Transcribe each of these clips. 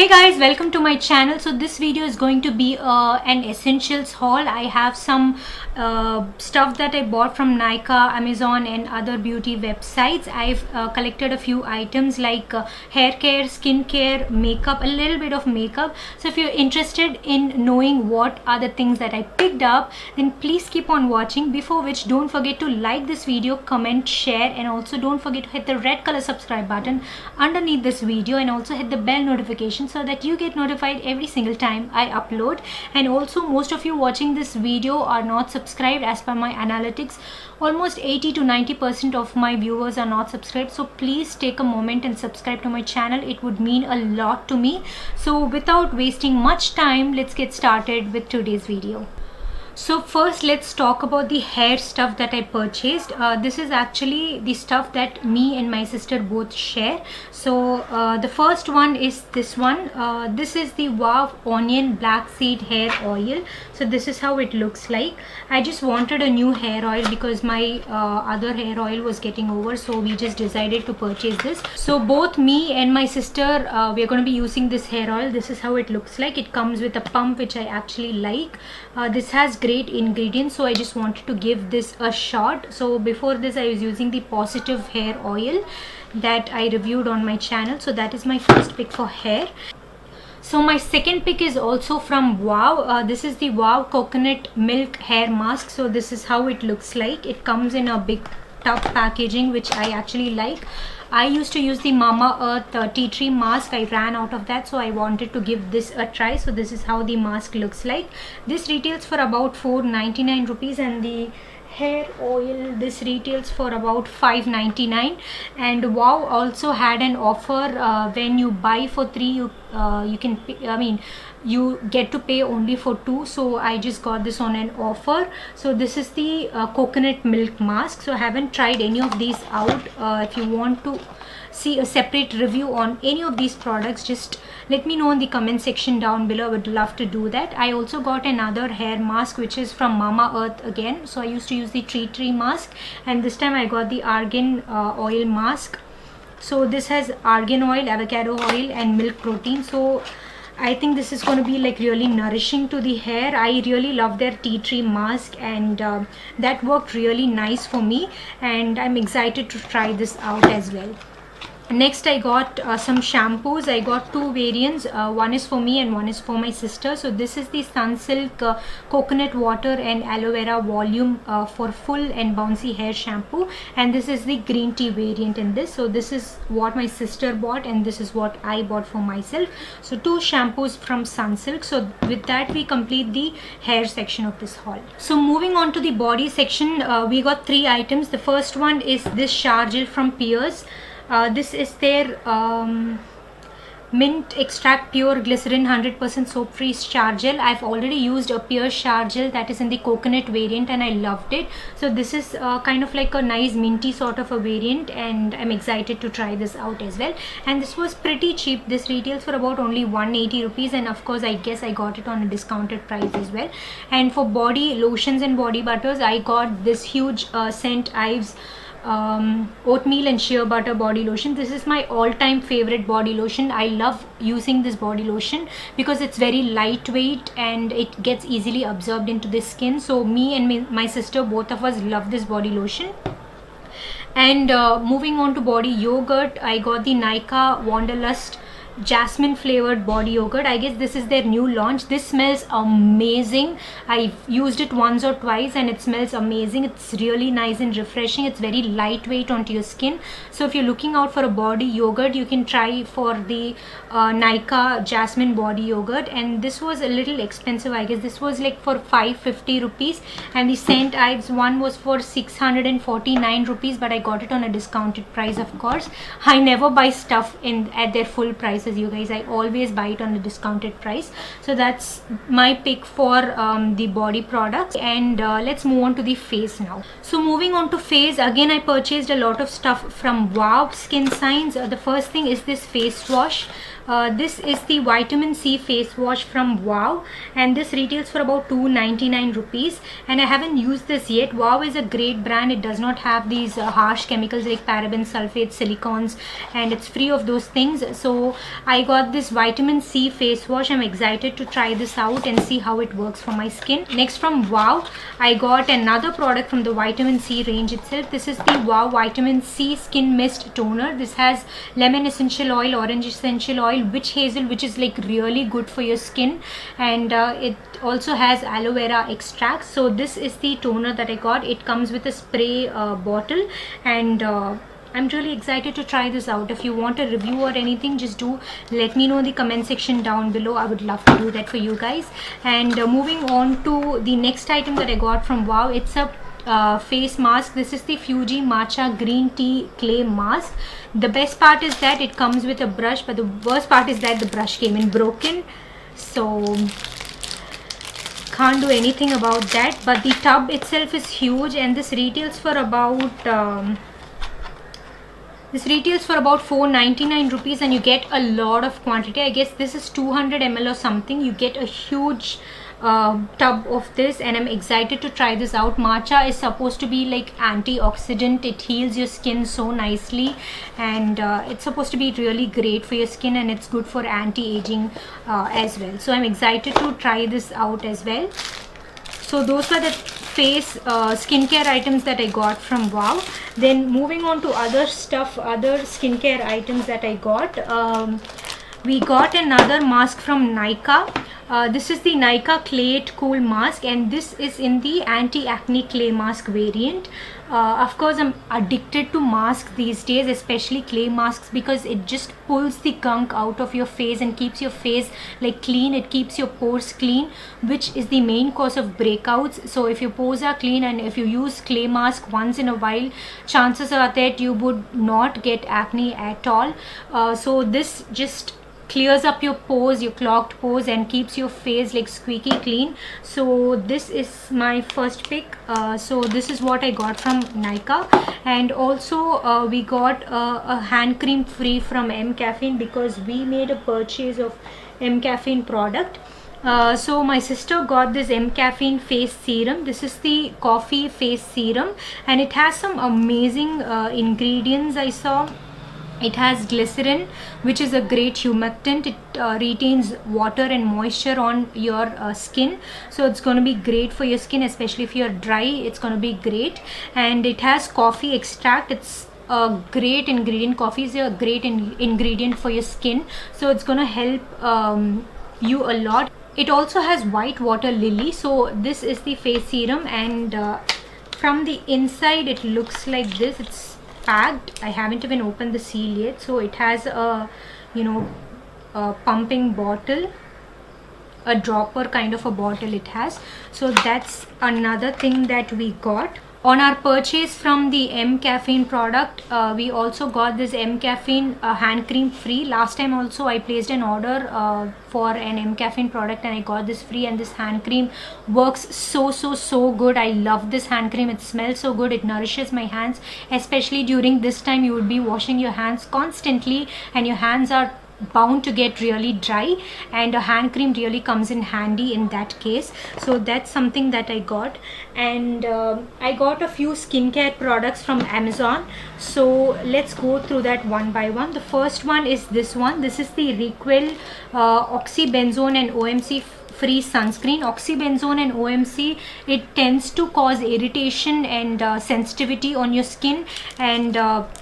guys, welcome to my channel. So this video is going to be an essentials haul. I have some stuff that I bought from Nykaa, Amazon and other beauty websites. I've collected a few items like hair care, skin care, makeup, a little bit of makeup. So if you're interested in knowing what are the things that I picked up, then please keep on watching. Before which, don't forget to like this video, comment, share, and also don't forget to hit the red color subscribe button underneath this video, and also hit the bell notification so that you get notified every single time I upload. And also, most of you watching this video are not subscribed. As per my analytics, almost 80 to 90% of my viewers are not subscribed, so please take a moment and subscribe to my channel. It would mean a lot to me. So without wasting much time, let's get started with today's video. So first, let's talk about the hair stuff that I purchased. This is actually the stuff that me and my sister both share. So the first one is this one. This is the Wow Onion Black Seed Hair Oil. So this is how it looks like. I just wanted a new hair oil because my other hair oil was getting over, so we just decided to purchase this. So both me and my sister, we are going to be using this hair oil. This is how it looks like. It comes with a pump, which I actually like. This has great ingredients, so I just wanted to give this a shot. So before this, I was using the Positive Hair Oil that I reviewed on my channel. So that is my first pick for hair. So my second pick is also from Wow. This is the Wow Coconut Milk Hair Mask. So this is how it looks like. It comes in a big tub packaging, which I actually like. I used to use the Mamaearth tea tree mask. I ran out of that, so I wanted to give this a try. So this is how the mask looks like. This retails for about 499 rupees, and the hair oil, this retails for about 599. And Wow also had an offer. When you buy for 3, you can pay, you get to pay only for 2, so I just got this on an offer. So this is the coconut milk mask. So I haven't tried any of these out. If you want to see a separate review on any of these products, just let me know in the comment section down below. I would love to do that. I also got another hair mask, which is from Mamaearth again. So I used to use the tea tree mask, and this time I got the argan oil mask. So this has argan oil, avocado oil and milk protein. So I think this is going to be like really nourishing to the hair. I really love their tea tree mask, and that worked really nice for me, and I'm excited to try this out as well. Next, I got some shampoos. I got 2 variants. One is for me and one is for my sister. So this is the Sunsilk coconut water and aloe vera volume for full and bouncy hair shampoo, and this is the green tea variant in this. So this is what my sister bought, and this is what I bought for myself. So 2 shampoos from Sunsilk. So with that, we complete the hair section of this haul. So moving on to the body section, we got 3 items. The first one is this shower gel from Peers. This is their mint extract pure glycerin 100% soap free shower gel. I've already used a Peers shower gel that is in the coconut variant, and I loved it. So this is kind of like a nice minty sort of a variant, and I'm excited to try this out as well. And this was pretty cheap. This retails for about only 180 rupees, and of course I guess I got it on a discounted price as well. And for body lotions and body butters, I got this huge St. Ives oatmeal and shea butter body lotion. This is my all-time favorite body lotion. I love using this body lotion because it's very lightweight and it gets easily absorbed into the skin. So me and my sister, both of us love this body lotion. And moving on to body yogurt, I got the Nykaa Wanderlust jasmine flavored body yogurt. I guess this is their new launch. This smells amazing. I've used it once or twice and it smells amazing. It's really nice and refreshing. It's very lightweight onto your skin. So if you're looking out for a body yogurt, you can try for the Nykaa jasmine body yogurt. And this was a little expensive. I guess this was like for 550 rupees, and the St. Ives one was for 649 rupees, but I got it on a discounted price. Of course, I never buy stuff at their full price, you guys. I always buy it on a discounted price. So that's my pick for the body products. And let's move on to the face now. So moving on to face, again I purchased a lot of stuff from Wow Skin Science. The first thing is this face wash. This is the vitamin C face wash from Wow, and this retails for about 299 rupees, and I haven't used this yet. Wow is a great brand. It does not have these harsh chemicals like parabens, sulfates, silicons, and it's free of those things. So I got this vitamin C face wash. I'm excited to try this out and see how it works for my skin. Next, from Wow, I got another product from the vitamin C range itself. This is the Wow Vitamin C Skin Mist Toner. This has lemon essential oil, orange essential oil, witch hazel, which is like really good for your skin, and it also has aloe vera extract. So this is the toner that I got. It comes with a spray bottle, and I'm really excited to try this out. If you want a review or anything, just do let me know in the comment section down below. I would love to do that for you guys. And moving on to the next item that I got from Wow, it's a face mask. This is the Fuji Matcha Green Tea Clay Mask. The best part is that it comes with a brush, but the worst part is that the brush came in broken, so can't do anything about that. But the tub itself is huge, and this retails for about 499 rupees, and you get a lot of quantity. I guess this is 200 ml or something. You get a huge tub of this, and I'm excited to try this out. Matcha is supposed to be like antioxidant. It heals your skin so nicely, and it's supposed to be really great for your skin, and it's good for anti-aging as well. So I'm excited to try this out as well. So those were the face skincare items that I got from Wow. Then moving on to other stuff, other skincare items that I got. We got another mask from Nykaa. This is the Nykaa Clay It Cool Mask, and this is in the anti-acne clay mask variant. Of course, I'm addicted to masks these days, especially clay masks, because it just pulls the gunk out of your face and keeps your face like clean. It keeps your pores clean, which is the main cause of breakouts. So if your pores are clean and if you use clay mask once in a while, chances are that you would not get acne at all. So this just clears up your pores, your clogged pores, and keeps your face like squeaky clean. So this is my first pick. So this is what I got from Nykaa. And also we got a hand cream free from M Caffeine, because we made a purchase of M Caffeine product. So my sister got this M Caffeine face serum. This is the coffee face serum, and it has some amazing ingredients I saw. It has glycerin, which is a great humectant. It retains water and moisture on your skin, so it's going to be great for your skin, especially if you're dry. It's going to be great. And it has coffee extract. It's a great ingredient. Coffee is a great ingredient for your skin, so it's going to help you a lot. It also has white water lily. So this is the face serum, and from the inside it looks like this. It's packed. I haven't even opened the seal yet. So it has a a pumping bottle, a dropper kind of a bottle it has. So that's another thing that we got. On our purchase from the M Caffeine product, we also got this M Caffeine hand cream free. Last time also I placed an order for an M Caffeine product, and I got this free, and this hand cream works so good. I love this hand cream. It smells so good. It nourishes my hands, especially during this time. You would be washing your hands constantly, and your hands are bound to get really dry, and a hand cream really comes in handy in that case. So that's something that I got. And I got a few skincare products from Amazon, so let's go through that one by one. The first one is this one. This is the Requel oxybenzone and OMC free sunscreen. Oxybenzone and OMC, it tends to cause irritation and sensitivity on your skin, and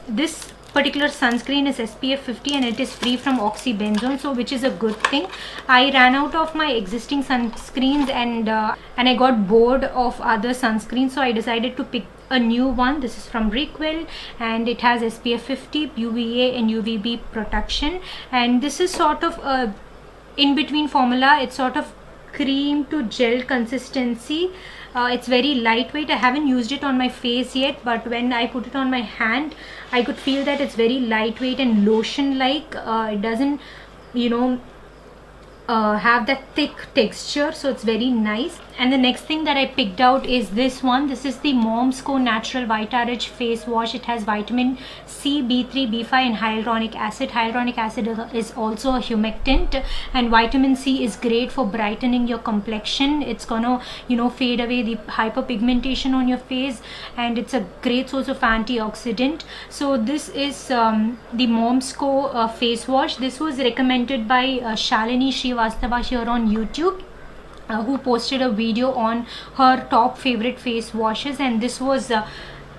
this particular sunscreen is SPF 50, and it is free from oxybenzone, so which is a good thing. I ran out of my existing sunscreens, and I got bored of other sunscreens, so I decided to pick a new one. This is from Requel, and it has SPF 50, UVA and UVB protection, and this is sort of a in between formula. It's sort of cream to gel consistency. It's very lightweight. I haven't used it on my face yet, but when I put it on my hand, I could feel that it's very lightweight and lotion like. It doesn't have that thick texture, so it's very nice. And the next thing that I picked out is this one. This is the Mom's Co Natural Vita-Rich Face Wash. It has vitamin C, B3, B5 and hyaluronic acid. Hyaluronic acid is also a humectant, and vitamin C is great for brightening your complexion. It's gonna, you know, fade away the hyperpigmentation on your face, and it's a great source of antioxidant. So this is the Mom's Co face wash. This was recommended by Shalini Srivastava here on YouTube, who posted a video on her top favorite face washes, and this was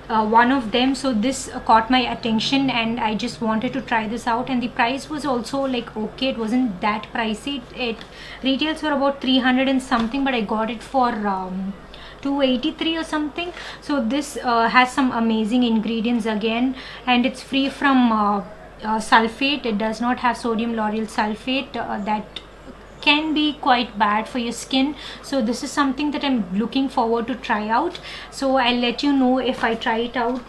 one of them. So this caught my attention and I just wanted to try this out, and the price was also like okay, it wasn't that pricey. It retails for about 300 and something, but I got it for 283 or something. So this has some amazing ingredients again, and it's free from sulfate. It does not have sodium lauryl sulfate that can be quite bad for your skin. So this is something that I'm looking forward to try out. So I'll let you know if I try it out,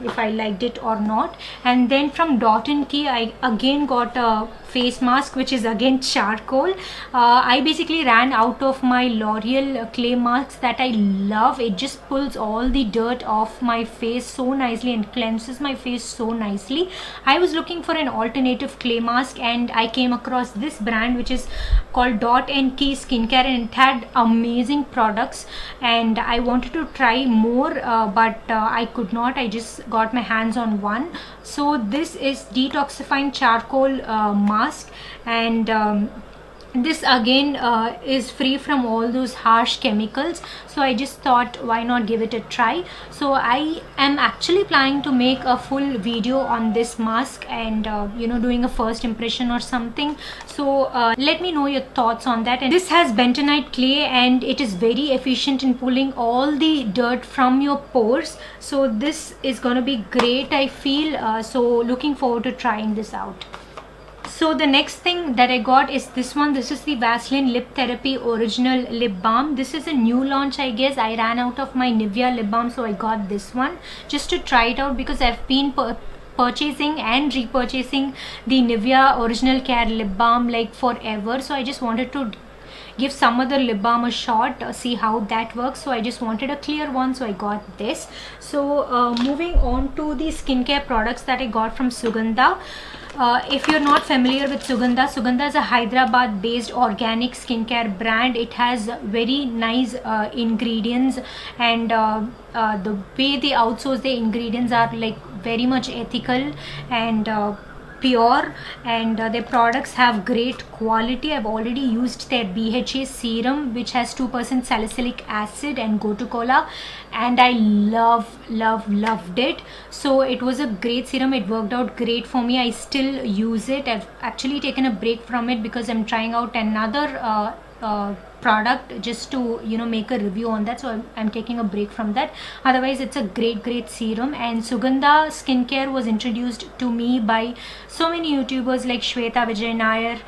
if I liked it or not. And then from Dot & Key, I again got a face mask, which is again charcoal. I basically ran out of my L'Oreal clay masks that I love. It just pulls all the dirt off my face so nicely and cleanses my face so nicely. I was looking for an alternative clay mask, and I came across this brand, which is called Dot & Key Skincare, and it had amazing products, and I wanted to try more, but I could not. I just got my hands on one. So this is detoxifying charcoal mask, and this again is free from all those harsh chemicals. So I just thought, why not give it a try. So I am actually planning to make a full video on this mask, and you know, doing a first impression or something. So let me know your thoughts on that. And this has bentonite clay, and it is very efficient in pulling all the dirt from your pores. So this is gonna be great, I feel. So looking forward to trying this out. So the next thing that I got is this one. This is the Vaseline Lip Therapy Original Lip Balm. This is a new launch, I guess. I ran out of my Nivea lip balm, so I got this one just to try it out, because I've been purchasing and repurchasing the Nivea Original Care lip balm like forever. So I just wanted to give some other lip balm a shot, see how that works. So I just wanted a clear one, so I got this. So moving on to the skincare products that I got from Sugandha. If you're not familiar with Sugandha, Sugandha is a Hyderabad based organic skincare brand. It has very nice ingredients, and the way they outsource the ingredients are like very much ethical and pure, and their products have great quality. I've already used their BHA serum, which has 2% salicylic acid and gotu kola, and I loved it. So it was a great serum. It worked out great for me. I still use it. I've actually taken a break from it because I'm trying out another product just to, you know, make a review on that. So I'm taking a break from that. Otherwise, it's a great serum. And Sugandha skincare was introduced to me by so many YouTubers like Shweta Vijay Nair,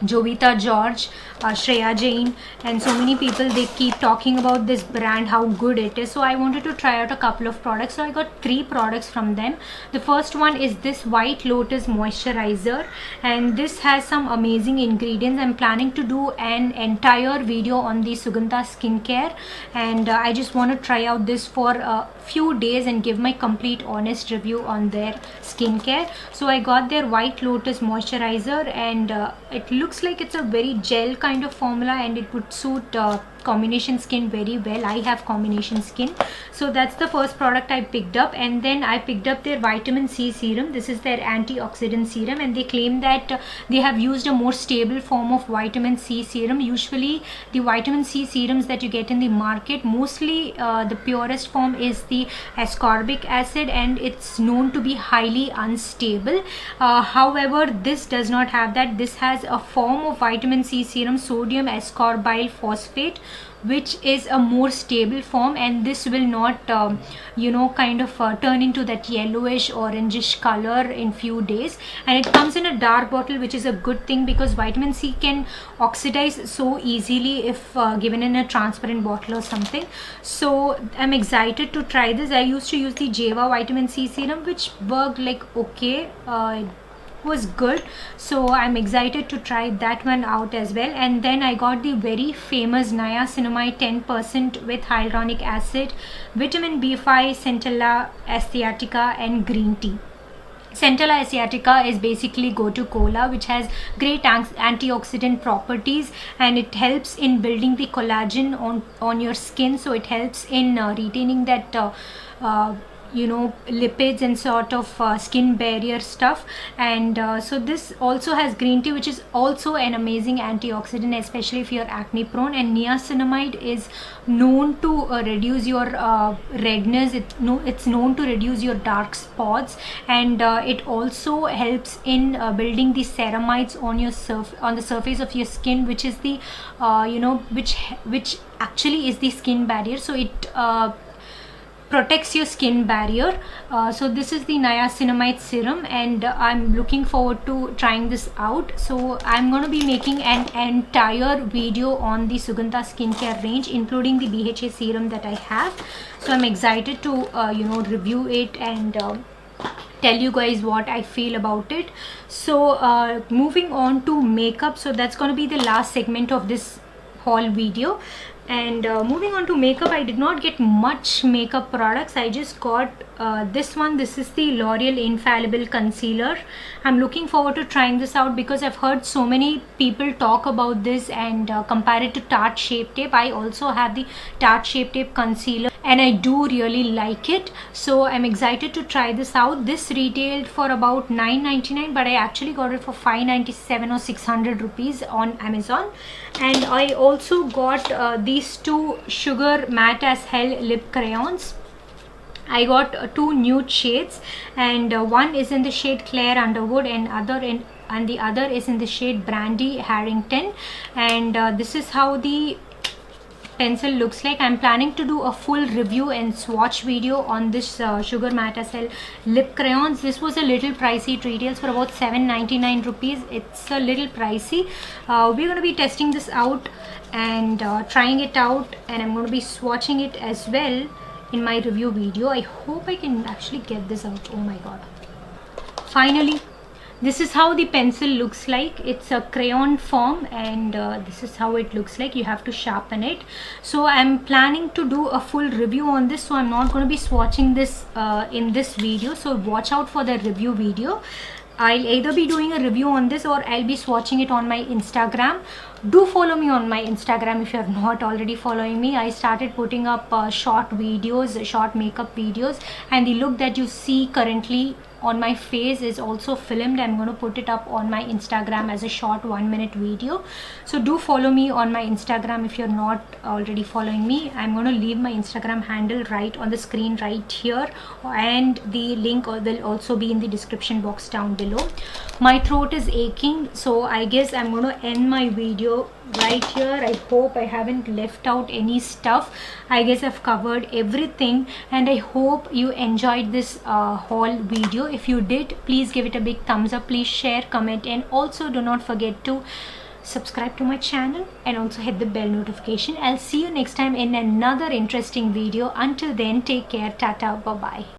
Jovita George, Shreya Jain, and so many people. They keep talking about this brand, how good it is. So I wanted to try out a couple of products. So I got 3 products from them. The first one is this White Lotus moisturizer, and this has some amazing ingredients. I'm planning to do an entire video on the Sugandha skincare, and I just want to try out this for a few days and give my complete honest review on their skincare. So I got their White Lotus moisturizer, and it looks like it's a very gel kind of formula, and it would suit combination skin very well. I have combination skin. So that's the first product I picked up. And then I picked up their vitamin C serum. This is their antioxidant serum, and they claim that they have used a more stable form of vitamin C serum. Usually the vitamin C serums that you get in the market, mostly the purest form is the ascorbic acid, and it's known to be highly unstable. However, this does not have that. This has a form of vitamin C serum, sodium ascorbyl phosphate, which is a more stable form, and this will not you know, kind of turn into that yellowish orangish color in few days. And it comes in a dark bottle, which is a good thing, because vitamin C can oxidize so easily if given in a transparent bottle or something. So I'm excited to try this. I used to use the Jeva vitamin C serum, which worked like okay. was good, so I'm excited to try that one out as well. And then I got the very famous niacinamide 10% with hyaluronic acid, vitamin B5, Centella asiatica and green tea. Centella asiatica is basically gotu kola, which has great antioxidant properties, and it helps in building the collagen on your skin. So it helps in retaining that lipids and sort of skin barrier stuff. And so this also has green tea, which is also an amazing antioxidant, especially if you're acne prone. And niacinamide is known to reduce your redness. It's known to reduce your dark spots, and it also helps in building the ceramides on the surface of your skin, which is the which actually is the skin barrier. So it protects your skin barrier. So this is the niacinamide serum, and I'm looking forward to trying this out. So I'm going to be making an entire video on the Sugandha skincare range, including the BHA serum that I have. So I'm excited to review it and tell you guys what I feel about it. So moving on to makeup, so that's going to be the last segment of this haul video. And moving on to makeup, I did not get much makeup products. I just got this one. This is the L'Oreal Infallible Concealer. I'm looking forward to trying this out because I've heard so many people talk about this and compare it to Tarte Shape Tape. I also have the Tarte Shape Tape concealer and I do really like it, so I'm excited to try this out. This retailed for about $9.99, but I actually got it for $597 or 600 rupees on Amazon. And I also got these two Sugar Matte as Hell lip crayons. I got two nude shades, and one is in the shade Claire Underwood and the other is in the shade Brandy Harrington. And this is how the pencil looks like. I'm planning to do a full review and swatch video on this Sugar Matte as Hell lip crayons. This was a little pricey. It retails for about $7.99 rupees. It's a little pricey. We're going to be testing this out and trying it out, and I'm going to be swatching it as well in my review video. I hope I can actually get this out. Oh my god. Finally, this is how the pencil looks like. It's a crayon form, and this is how it looks like. You have to sharpen it. So I'm planning to do a full review on this, so I'm not going to be swatching this in this video, so watch out for the review video. I'll either be doing a review on this or I'll be swatching it on my Instagram. Do follow me on my Instagram if you're not already following me. I started putting up short videos, short makeup videos, and the look that you see currently on my face is also filmed. I'm going to put it up on my Instagram as a short 1-minute video. So do follow me on my Instagram if you're not already following me. I'm going to leave my Instagram handle right on the screen right here, and the link will also be in the description box down below. My throat is aching, so I guess I'm going to end my video right here. I hope I haven't left out any stuff. I guess I've covered everything, and I hope you enjoyed this haul video. If you did, please give it a big thumbs up. Please share, comment, and also do not forget to subscribe to my channel and also hit the bell notification. I'll see you next time in another interesting video. Until then, take care. Tata, bye bye.